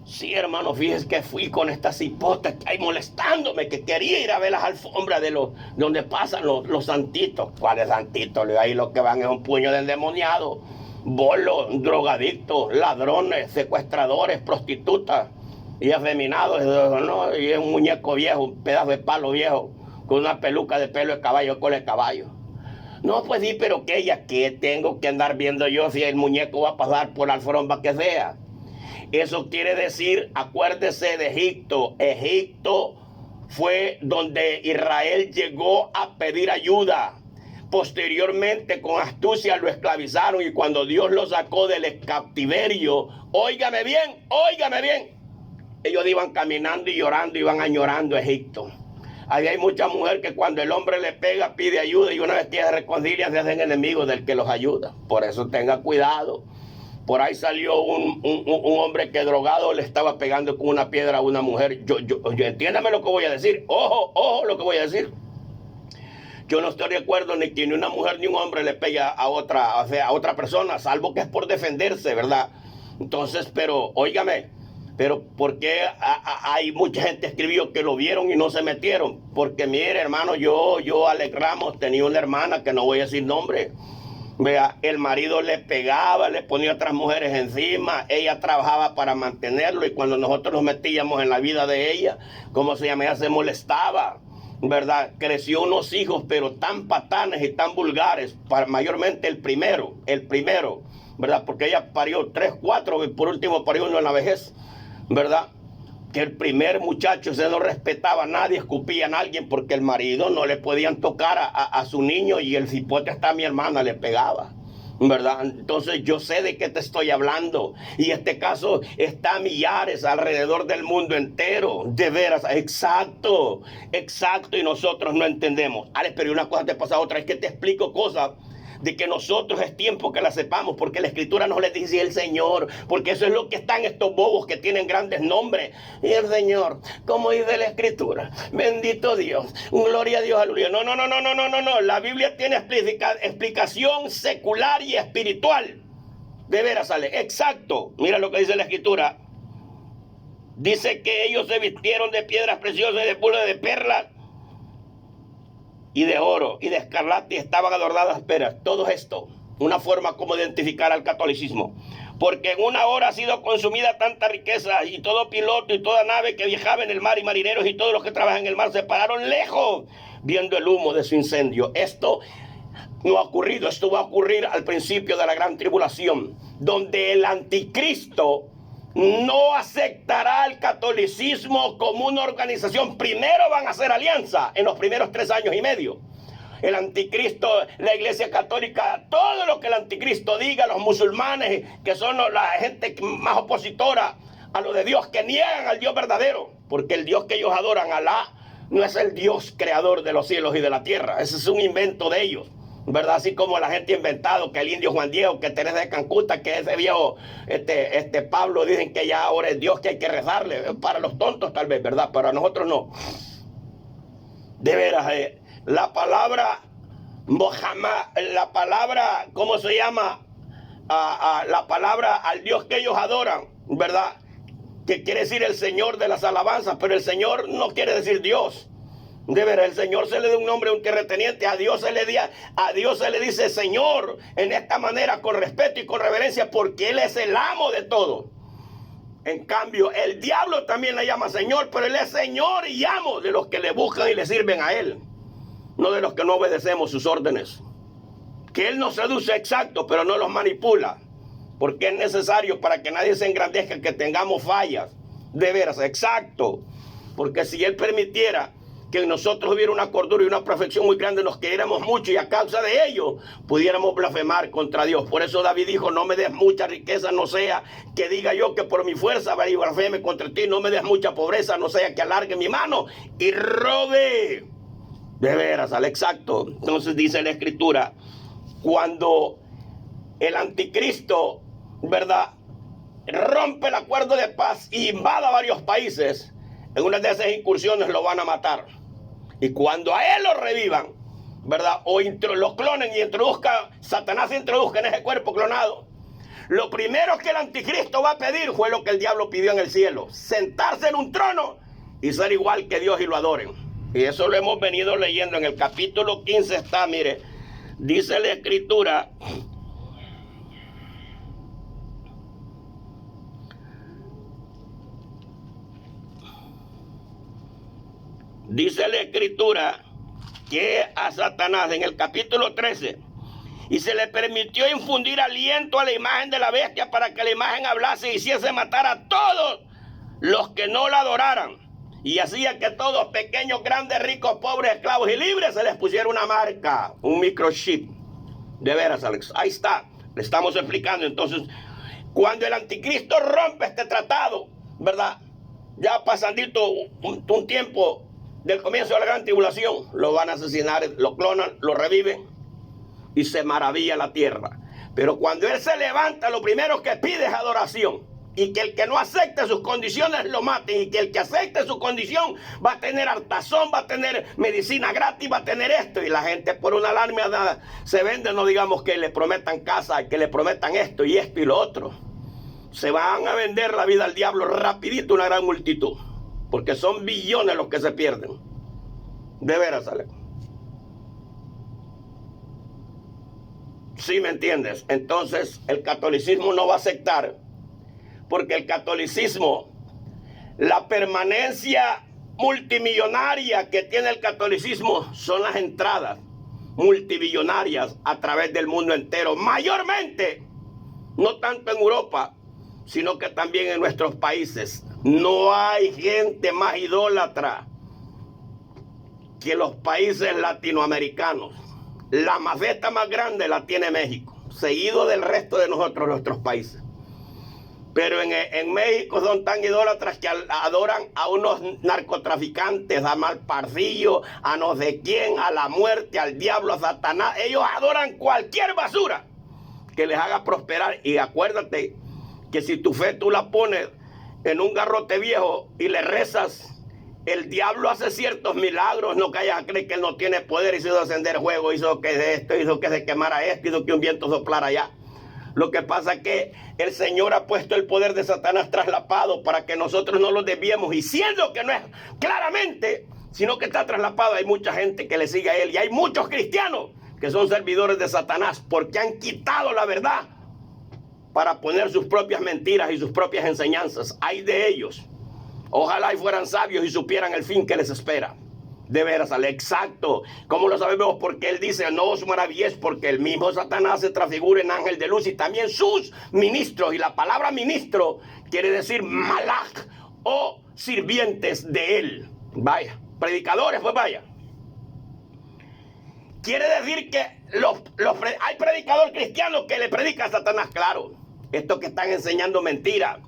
Sí, hermano, fíjese que fui con esta cipote que hay molestándome, que quería ir a ver las alfombras de donde pasan los santitos. ¿Cuáles santitos? Ahí lo que van es un puño de endemoniados, bolos, drogadictos, ladrones, secuestradores, prostitutas y afeminados, ¿no? Y es un muñeco viejo, un pedazo de palo viejo, con una peluca de pelo de caballo, cola de caballo. No, pues sí, pero que ya que tengo que andar viendo yo si el muñeco va a pasar por la alfombra que sea. Eso quiere decir, acuérdese de Egipto. Egipto fue donde Israel llegó a pedir ayuda. Posteriormente, con astucia lo esclavizaron, y cuando Dios lo sacó del cautiverio, óigame bien, ellos iban caminando y llorando, iban añorando Egipto. Ahí hay mucha mujer que cuando el hombre le pega pide ayuda, y una vez que se reconcilian se hacen enemigos del que los ayuda. Por eso tenga cuidado. Por ahí salió un hombre que drogado le estaba pegando con una piedra a una mujer. Yo entiéndame lo que voy a decir. Ojo lo que voy a decir. Yo no estoy de acuerdo ni que ni una mujer ni un hombre le pegue a otra persona, salvo que es por defenderse, ¿verdad? Entonces, pero, óigame, pero ¿por qué hay mucha gente escribió que lo vieron y no se metieron? Porque mire, hermano, yo Alex Ramos, tenía una hermana que no voy a decir nombre. Vea, el marido le pegaba, le ponía otras mujeres encima, ella trabajaba para mantenerlo, y cuando nosotros nos metíamos en la vida de ella, ¿cómo se llama? Ella se molestaba, ¿verdad? Creció unos hijos, pero tan patanes y tan vulgares, mayormente el primero, ¿verdad? Porque ella parió 3, 4, y por último parió uno en la vejez, ¿verdad? Que el primer muchacho se no respetaba a nadie, escupía a alguien, porque el marido no le podían tocar a su niño, y el cipote hasta a mi hermana le pegaba, ¿verdad? Entonces yo sé de qué te estoy hablando, y este caso está a millares alrededor del mundo entero, de veras, exacto, y nosotros no entendemos. Alex, pero una cosa te pasa a otra, es que te explico cosas de que nosotros es tiempo que la sepamos, porque la escritura nos le dice el Señor, porque eso es lo que están estos bobos que tienen grandes nombres. Y el Señor, como dice la escritura, bendito Dios, gloria a Dios, aleluya. No, la Biblia tiene explicación secular y espiritual. De veras, sale, exacto. Mira lo que dice la escritura. Dice que ellos se vistieron de piedras preciosas y de púrpura, de perlas y de oro y de escarlata, y estaban adornadas peras. Todo esto, una forma como identificar al catolicismo, porque en una hora ha sido consumida tanta riqueza, y todo piloto y toda nave que viajaba en el mar, y marineros y todos los que trabajan en el mar, se pararon lejos viendo el humo de su incendio. Esto no ha ocurrido, esto va a ocurrir al principio de la gran tribulación, donde el anticristo no aceptará el catolicismo como una organización. Primero van a hacer alianza en los primeros 3 años y medio. El anticristo, la iglesia católica, todo lo que el anticristo diga, los musulmanes, que son la gente más opositora a lo de Dios, que niegan al Dios verdadero, porque el Dios que ellos adoran, Alá, no es el Dios creador de los cielos y de la tierra. Ese es un invento de ellos, ¿verdad? Así como la gente ha inventado que el indio Juan Diego, que Teresa de Calcuta, que ese viejo Pablo, dicen que ya ahora es Dios, que hay que rezarle. Para los tontos tal vez, ¿verdad? Para nosotros no. De veras, la palabra Mohammed, la palabra, ¿cómo se llama? La palabra al Dios que ellos adoran, ¿verdad? Que quiere decir el Señor de las alabanzas, pero el Señor no quiere decir Dios. De veras, el Señor se le da un nombre, un terrateniente. A Dios se le dice Señor en esta manera, con respeto y con reverencia, porque Él es el amo de todo. En cambio, el diablo también le llama Señor, pero Él es Señor y amo de los que le buscan y le sirven a Él, no de los que no obedecemos sus órdenes. Que Él nos seduce, exacto, pero no los manipula, porque es necesario para que nadie se engrandezca que tengamos fallas. De veras, exacto, porque si Él permitiera que en nosotros hubiera una cordura y una perfección muy grande, nos queriéramos mucho, y a causa de ello pudiéramos blasfemar contra Dios. Por eso David dijo: no me des mucha riqueza, no sea que diga yo que por mi fuerza y blasfeme contra ti. No me des mucha pobreza, no sea que alargue mi mano y robe. De veras, al exacto. Entonces dice la escritura, cuando el anticristo, ¿verdad?, rompe el acuerdo de paz y invada varios países, en una de esas incursiones lo van a matar. Y cuando a él lo revivan, ¿verdad?, o los clonen y Satanás se introduzca en ese cuerpo clonado, lo primero que el anticristo va a pedir fue lo que el diablo pidió en el cielo: sentarse en un trono y ser igual que Dios y lo adoren. Y eso lo hemos venido leyendo en el capítulo 15 está, mire, dice la escritura, que a Satanás en el capítulo 13, y se le permitió infundir aliento a la imagen de la bestia para que la imagen hablase y hiciese matar a todos los que no la adoraran, y hacía que todos, pequeños, grandes, ricos, pobres, esclavos y libres, se les pusiera una marca, un microchip. De veras, Alex, ahí está, le estamos explicando. Entonces, cuando el anticristo rompe este tratado, ¿verdad? Ya pasandito un tiempo del comienzo de la gran tribulación, lo van a asesinar, lo clonan, lo reviven y se maravilla la tierra. Pero cuando él se levanta, lo primero que pide es adoración, y que el que no acepte sus condiciones lo maten, y que el que acepte su condición va a tener hartazón, va a tener medicina gratis, va a tener esto. Y la gente por una alarma se vende, no digamos que le prometan casa, que le prometan esto y lo otro. Se van a vender la vida al diablo rapidito una gran multitud, porque son billones los que se pierden. De veras, Alex. ¿Sí me entiendes? Entonces el catolicismo no va a aceptar, porque el catolicismo, la permanencia multimillonaria que tiene el catolicismo son las entradas multimillonarias a través del mundo entero, mayormente, no tanto en Europa, sino que también en nuestros países. No hay gente más idólatra que los países latinoamericanos. La maceta más grande la tiene México, seguido del resto de nuestros países. Pero en México son tan idólatras que adoran a unos narcotraficantes, a Malpardillo, a no sé quién, a la muerte, al diablo, a Satanás. Ellos adoran cualquier basura que les haga prosperar. Y acuérdate que si tu fe tú la pones en un garrote viejo y le rezas, el diablo hace ciertos milagros. No caigas a creer que él no tiene poder. Hizo encender fuego, hizo que esto, hizo que se quemara esto, hizo que un viento soplara allá. Lo que pasa es que el Señor ha puesto el poder de Satanás traslapado para que nosotros no lo desviemos. Y siendo que no es claramente, sino que está traslapado, hay mucha gente que le sigue a él. Y hay muchos cristianos que son servidores de Satanás porque han quitado la verdad para poner sus propias mentiras y sus propias enseñanzas. Hay de ellos. Ojalá y fueran sabios y supieran el fin que les espera. De veras, exacto. ¿Cómo lo sabemos? Porque él dice: no os maravilléis, porque el mismo Satanás se transfigura en ángel de luz, y también sus ministros. Y la palabra ministro quiere decir malach, o sirvientes de él. Vaya, predicadores, pues vaya. Quiere decir que hay predicador cristiano que le predica a Satanás, claro. Estos que están enseñando mentiras.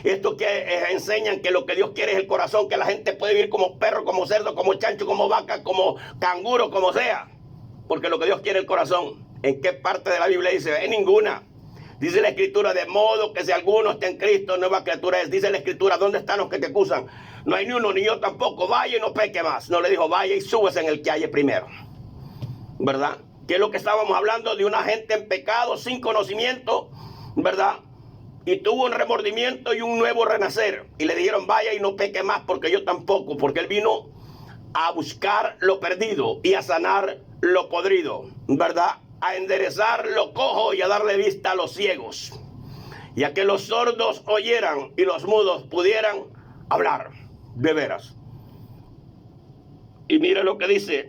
Estos que enseñan que lo que Dios quiere es el corazón, que la gente puede vivir como perro, como cerdo, como chancho, como vaca, como canguro, como sea. Porque lo que Dios quiere es el corazón. ¿En qué parte de la Biblia dice? En ninguna. Dice la Escritura: de modo que si alguno está en Cristo, nueva criatura es. Dice la Escritura: ¿dónde están los que te acusan? No hay ni uno, ni yo tampoco. Vaya y no peque más. No le dijo: vaya y súbese en el que haya primero. ¿Verdad? Que es lo que estábamos hablando, de una gente en pecado, sin conocimiento, ¿verdad? Y tuvo un remordimiento y un nuevo renacer. Y le dijeron: vaya y no peque más, porque yo tampoco. Porque él vino a buscar lo perdido y a sanar lo podrido, ¿verdad? A enderezar lo cojo y a darle vista a los ciegos. Y a que los sordos oyeran y los mudos pudieran hablar. De veras. Y mire lo que dice: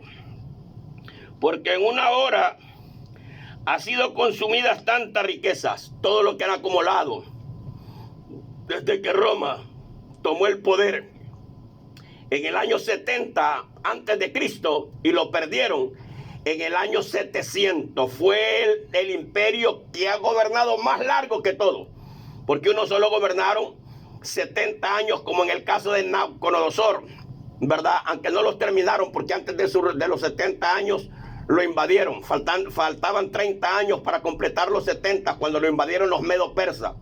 porque en una hora ha sido consumidas tantas riquezas, todo lo que han acumulado desde que Roma tomó el poder en el año 70 antes de Cristo, y lo perdieron en el año 700. Fue el imperio que ha gobernado más largo que todo, porque uno solo gobernaron 70 años, como en el caso de Nabucodonosor, ¿verdad? Aunque no los terminaron, porque antes de los 70 años lo invadieron. Faltaban 30 años para completar los 70 cuando lo invadieron los medo-persas.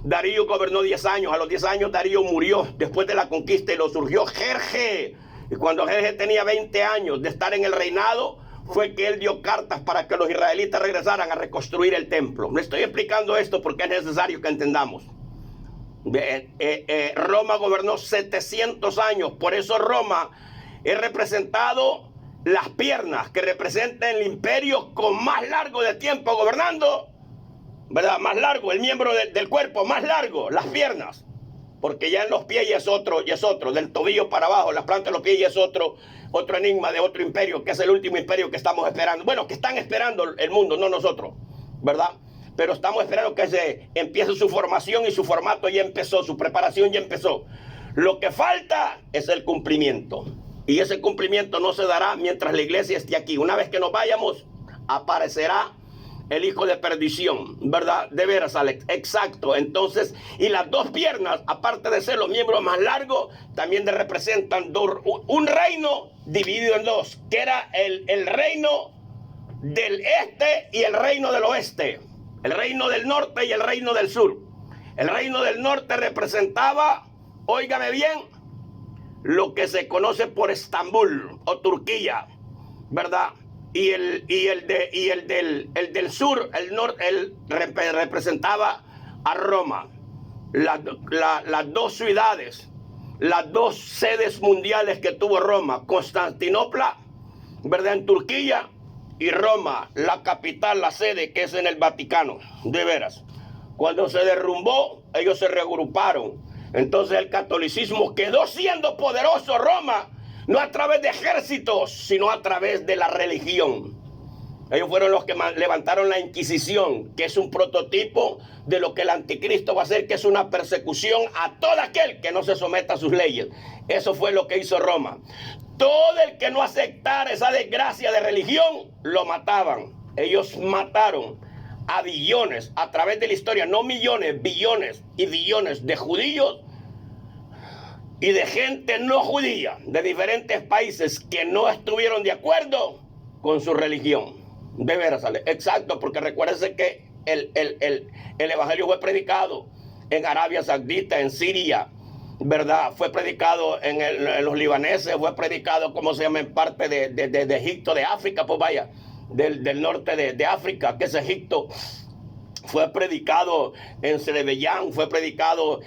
Darío gobernó 10 años. A los 10 años Darío murió después de la conquista, y lo surgió Jerje. Y cuando Jerje tenía 20 años de estar en el reinado, fue que él dio cartas para que los israelitas regresaran a reconstruir el templo. Le estoy explicando esto porque es necesario que entendamos. Roma gobernó 700 años, por eso Roma es representado las piernas, que representan el imperio con más largo de tiempo gobernando, ¿verdad? Más largo, el miembro del cuerpo más largo, las piernas, porque ya en los pies ya es otro, del tobillo para abajo, la planta de los pies ya es otro enigma de otro imperio, que es el último imperio que estamos esperando. Bueno, que están esperando el mundo, no nosotros, ¿verdad? Pero estamos esperando que se empiece su formación y su formato ya empezó, su preparación ya empezó. Lo que falta es el cumplimiento. Y ese cumplimiento no se dará mientras la iglesia esté aquí. Una vez que nos vayamos, aparecerá el hijo de perdición, ¿verdad? De veras, Alex. Exacto. Entonces, y las dos piernas, aparte de ser los miembros más largos, también representan un reino dividido en dos, que era el reino del este y el reino del oeste. El reino del norte y el reino del sur. El reino del norte representaba, óigame bien, lo que se conoce por Estambul o Turquía, ¿verdad? Y el del sur, el norte, él representaba a Roma. Las dos ciudades, las dos sedes mundiales que tuvo Roma, Constantinopla, ¿verdad? En Turquía, y Roma, la capital, la sede, que es en el Vaticano. De veras, cuando se derrumbó, ellos se reagruparon. Entonces el catolicismo quedó siendo poderoso, Roma, no a través de ejércitos, sino a través de la religión. Ellos fueron los que levantaron la Inquisición, que es un prototipo de lo que el anticristo va a hacer, que es una persecución a todo aquel que no se someta a sus leyes. Eso fue lo que hizo Roma. Todo el que no aceptara esa desgracia de religión, lo mataban. Ellos mataron a billones a través de la historia, no millones, billones y billones de judíos y de gente no judía de diferentes países que no estuvieron de acuerdo con su religión. De veras, exacto, porque recuérdense que el evangelio fue predicado en Arabia Saudita, en Siria, ¿verdad? Fue predicado en los libaneses, fue predicado, ¿cómo se llama?, en parte de Egipto, de África, pues vaya, del norte de África, que es Egipto. Fue predicado en Azerbaiyán, fue predicado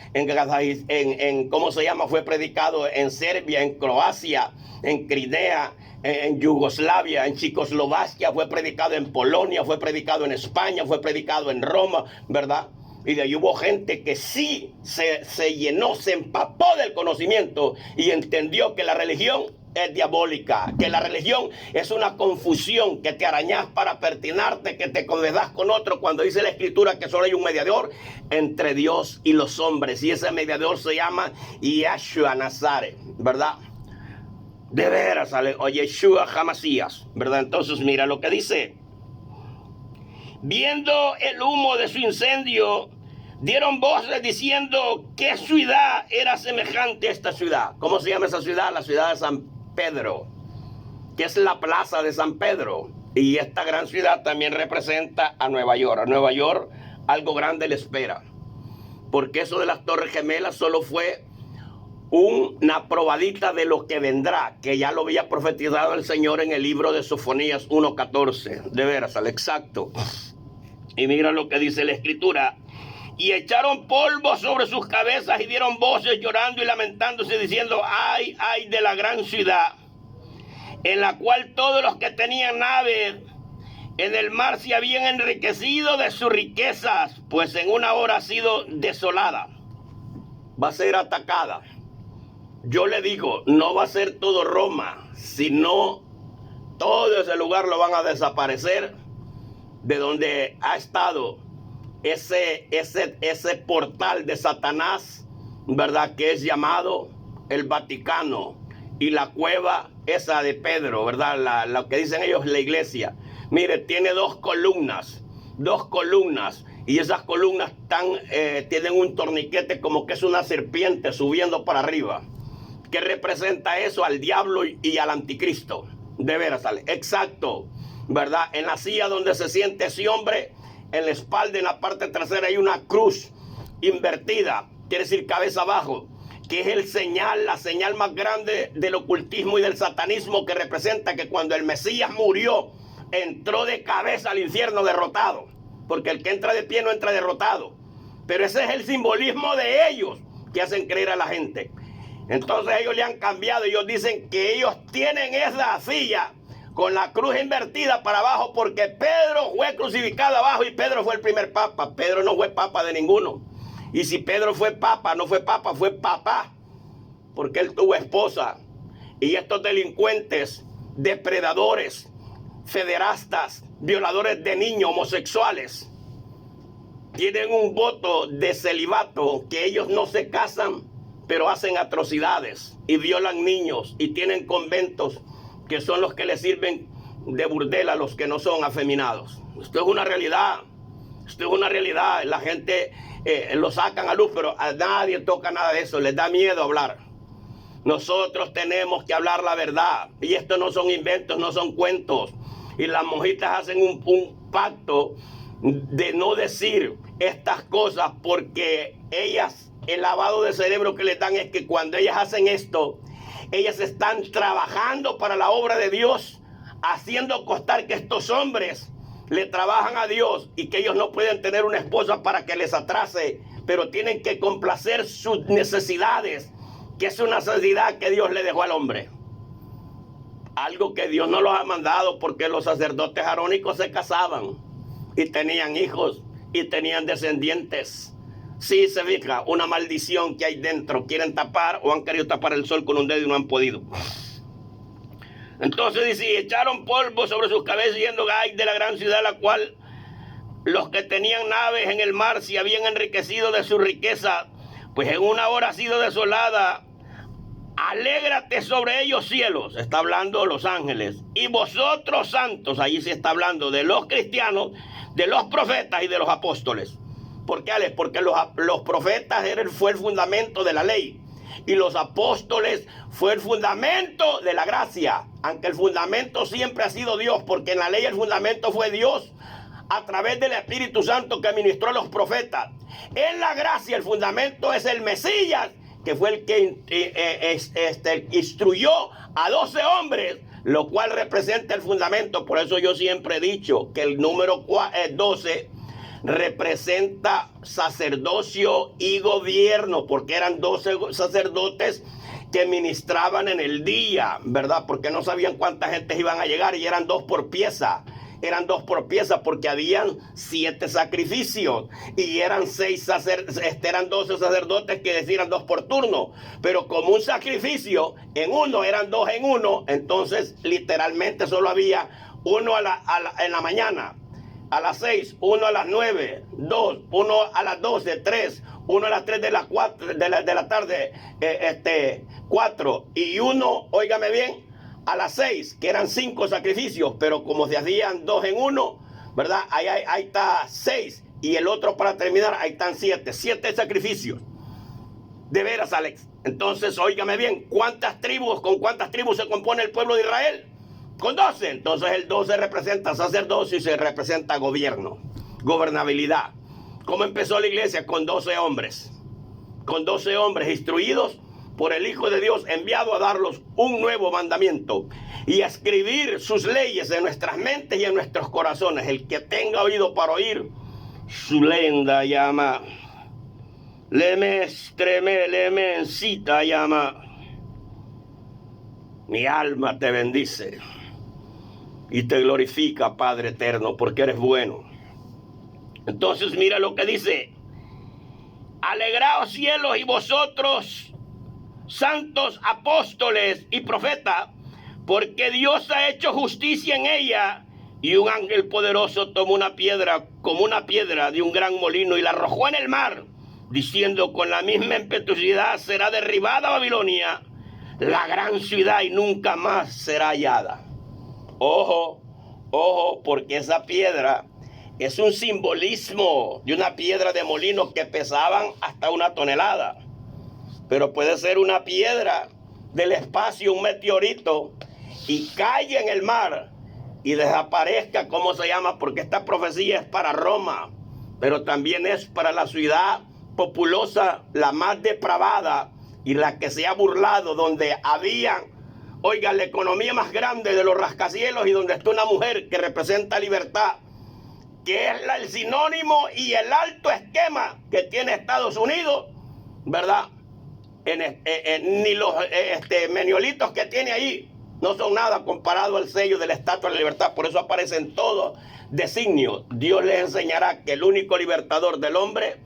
¿cómo se llama? Fue predicado en Serbia, en Croacia, en Crimea, en Yugoslavia, en Checoslovaquia, fue predicado en Polonia, fue predicado en España, fue predicado en Roma, ¿verdad? Y de ahí hubo gente que sí se llenó, se empapó del conocimiento y entendió que la religión es diabólica, que la religión es una confusión, que te arañas para pertinarte, que te condenas con otro, cuando dice la escritura que solo hay un mediador entre Dios y los hombres, y ese mediador se llama Yeshua Nazaret, ¿verdad? De veras, o Yeshua Hamasías, ¿verdad? Entonces mira lo que dice: viendo el humo de su incendio, dieron voces diciendo, ¿qué ciudad era semejante a esta ciudad? ¿Cómo se llama esa ciudad? La ciudad de San Pedro, que es la plaza de San Pedro. Y esta gran ciudad también representa a Nueva York. A Nueva York algo grande le espera, porque eso de las Torres Gemelas solo fue una probadita de lo que vendrá, que ya lo había profetizado el Señor en el libro de Sofonías 1:14. De veras, al exacto. Y mira lo que dice la escritura: y echaron polvo sobre sus cabezas y dieron voces llorando y lamentándose, diciendo, ay, ay de la gran ciudad, en la cual todos los que tenían naves en el mar se habían enriquecido de sus riquezas, pues en una hora ha sido desolada. Va a ser atacada. Yo le digo, no va a ser todo Roma, sino todo ese lugar lo van a desaparecer, de donde ha estado ese portal de Satanás, ¿verdad?, que es llamado el Vaticano, y la cueva esa de Pedro, ¿verdad?, lo que dicen ellos, la iglesia. Mire, tiene dos columnas, y esas columnas tienen un torniquete como que es una serpiente subiendo para arriba, que representa eso, al diablo y al anticristo. De veras, exacto, ¿verdad? En la silla donde se siente ese hombre, en la espalda, en la parte trasera, hay una cruz invertida, quiere decir cabeza abajo. que es la señal más grande del ocultismo y del satanismo, que representa que cuando el Mesías murió, entró de cabeza al infierno derrotado, porque el que entra de pie no entra derrotado. Pero ese es el simbolismo de ellos que hacen creer a la gente. Entonces ellos le han cambiado. Ellos dicen que ellos tienen esa silla con la cruz invertida para abajo porque Pedro fue crucificado abajo y Pedro fue el primer papa. Pedro no fue papa de ninguno. Y si Pedro fue papa, no fue papa, fue papá, porque él tuvo esposa. Y estos delincuentes, depredadores, federastas, violadores de niños, homosexuales, tienen un voto de celibato, que ellos no se casan, pero hacen atrocidades y violan niños y tienen conventos que son los que les sirven de burdel a los que no son afeminados. Esto es una realidad. Esto es una realidad. La gente lo sacan a luz, pero a nadie toca nada de eso. Les da miedo hablar. Nosotros tenemos que hablar la verdad. Y esto no son inventos, no son cuentos. Y las monjitas hacen un pacto de no decir estas cosas porque ellas, el lavado de cerebro que les dan es que cuando ellas hacen esto, ellas están trabajando para la obra de Dios, haciendo constar que estos hombres le trabajan a Dios y que ellos no pueden tener una esposa para que les atrase, pero tienen que complacer sus necesidades, que es una necesidad que Dios le dejó al hombre. Algo que Dios no los ha mandado, porque los sacerdotes arónicos se casaban y tenían hijos y tenían descendientes. Sí, se fija, una maldición que hay dentro. Quieren tapar o han querido tapar el sol con un dedo y no han podido. Entonces dice, echaron polvo sobre sus cabezas yendo ay de la gran ciudad, la cual los que tenían naves en el mar se habían enriquecido de su riqueza, pues en una hora ha sido desolada. Alégrate sobre ellos, cielos. Está hablando de los ángeles. Y vosotros, santos. Ahí se está hablando de los cristianos, de los profetas y de los apóstoles. ¿Por qué, Alex? Porque los profetas fue el fundamento de la ley. Y los apóstoles fue el fundamento de la gracia. Aunque el fundamento siempre ha sido Dios. Porque en la ley el fundamento fue Dios, a través del Espíritu Santo que ministró a los profetas. En la gracia el fundamento es el Mesías, que fue el que instruyó a 12 hombres, lo cual representa el fundamento. Por eso yo siempre he dicho que el número 12 representa sacerdocio y gobierno, porque eran 12 sacerdotes que ministraban en el día, ¿verdad? Porque no sabían cuánta gente iban a llegar y eran 2 por pieza. Eran 2 por pieza porque habían 7 sacrificios y eran 12 sacerdotes que decían 2 por turno. Pero como un sacrificio en uno eran 2 en uno, entonces literalmente solo había uno en la mañana, a las 6, uno a las 9, 2, uno a las 12, 3, uno a las 3 de la tarde, 4 y uno, óigame bien, a las 6, que eran 5 sacrificios, pero como se hacían 2 en uno, ¿verdad? Ahí está 6, y el otro para terminar, ahí están 7 sacrificios. De veras, Alex. Entonces, óigame bien, ¿con cuántas tribus se compone el pueblo de Israel? Con 12. Entonces el 12 representa sacerdocio y se representa gobierno, gobernabilidad. ¿Cómo empezó la iglesia? Con 12 hombres. Con 12 hombres instruidos por el Hijo de Dios, enviado a darlos un nuevo mandamiento y a escribir sus leyes en nuestras mentes y en nuestros corazones. El que tenga oído para oír, su lenda llama, lemencita llama. Mi alma te bendice y te glorifica, Padre eterno, porque eres bueno. Entonces mira lo que dice: alegraos cielos y vosotros, santos apóstoles y profetas, porque Dios ha hecho justicia en ella. Y un ángel poderoso tomó una piedra, como una piedra de un gran molino, y la arrojó en el mar, diciendo: con la misma impetuosidad será derribada Babilonia, la gran ciudad, y nunca más será hallada. Ojo, ojo, porque esa piedra es un simbolismo de una piedra de molino que pesaban hasta 1 tonelada. Pero puede ser una piedra del espacio, un meteorito, y caiga en el mar y desaparezca. ¿Cómo se llama? Porque esta profecía es para Roma, pero también es para la ciudad populosa, la más depravada, y la que se ha burlado, donde había, oiga, la economía más grande de los rascacielos y donde está una mujer que representa libertad, que es el sinónimo y el alto esquema que tiene Estados Unidos, ¿verdad? Ni los meniolitos que tiene ahí no son nada comparado al sello de la Estatua de la Libertad. Por eso aparecen todos designios. Dios les enseñará que el único libertador del hombre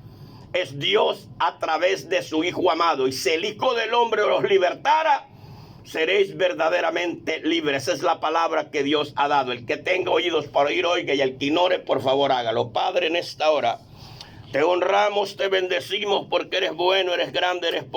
es Dios a través de su Hijo amado. Y si el Hijo del hombre os libertara, seréis verdaderamente libres. Esa es la palabra que Dios ha dado. El que tenga oídos para oír, oiga, y el que ignore, por favor, hágalo. Padre, en esta hora te honramos, te bendecimos porque eres bueno, eres grande, eres